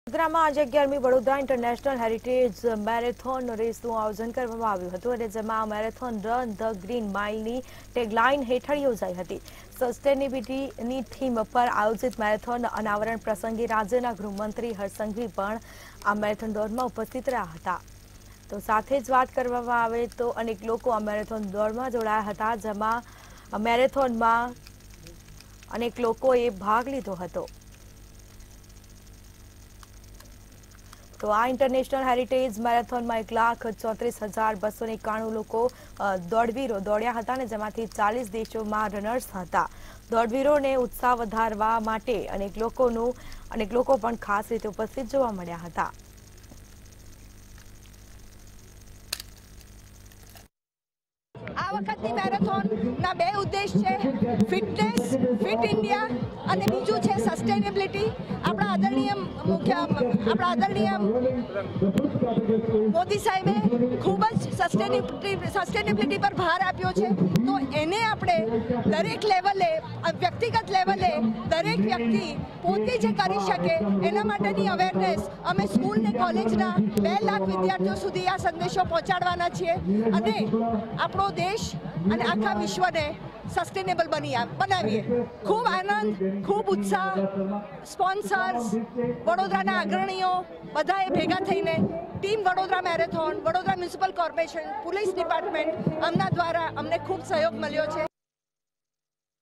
વડોદરામાં આજે 11મી વડોદરા ઇન્ટરનેશનલ હેરિટેજ મેરેથોન રેસનું આયોજન કરવામાં આવ્યું હતું અને જેમાં મેરેથોન રન ધ ગ્રીન માઇલની ટેગલાઇન હેઠળ યોજાઈ હતી. સસ્ટેનેબિલિટીની થીમ પર આયોજિત મેરેથોન અનાવરણ પ્રસંગે રાજ્યના ગૃહમંત્રી હર્ષ સંઘવી પણ આ મેરેથોન દોડમાં ઉપસ્થિત રહ્યા હતા. તો સાથે જ વાત કરવામાં આવે તો અનેક લોકો આ મેરેથોન દોડમાં જોડાયા હતા, જેમાં મેરેથોનમાં અનેક લોકોએ ભાગ લીધો હતો. તો આ ઇન્ટરનેશનલ હેરિટેજ મેરેથોનમાં 1,34,291 લોકો દોડવીરો દોડ્યા હતા અને જેમાંથી 40 દેશોમાં રનર્સ હતા. દોડવીરોને ઉત્સાહ વધારવા માટે અનેક લોકો પણ ખાસ રીતે ઉપસ્થિત જોવા મળ્યા હતા. આ વખતની મેરેથોનના બે ઉદ્દેશ છે: ફિટનેસ, ફિટ ઇન્ડિયા, અને બીજું છે સસ્ટેનેબિલિટી. આપણા આદરણીય મોદી સાહેબે ખૂબ જ સસ્ટેનેબિલિટી પર ભાર આપ્યો છે. તો એને આપણે દરેક લેવલે, વ્યક્તિગત લેવલે દરેક વ્યક્તિ પોતે જે કરી શકે એના માટેની અવેરનેસ અમે સ્કૂલ ને કોલેજના 2 લાખ વિદ્યાર્થીઓ સુધી આ સંદેશો પહોંચાડવાના છીએ અને આપણો દેશ અને આખા વિશ્વને સસ્ટેનેબલ બનાવીએ. ખૂબ આનંદ, ખૂબ ઉત્સાહ. સ્પોન્સર્સ, વડોદરાના અગ્રણીઓ બધાએ ભેગા થઈને team Vadodara marathon, Vadodara municipal corporation, police department, આમના દ્વારા અમને ખૂબ સહયોગ મળ્યો છે.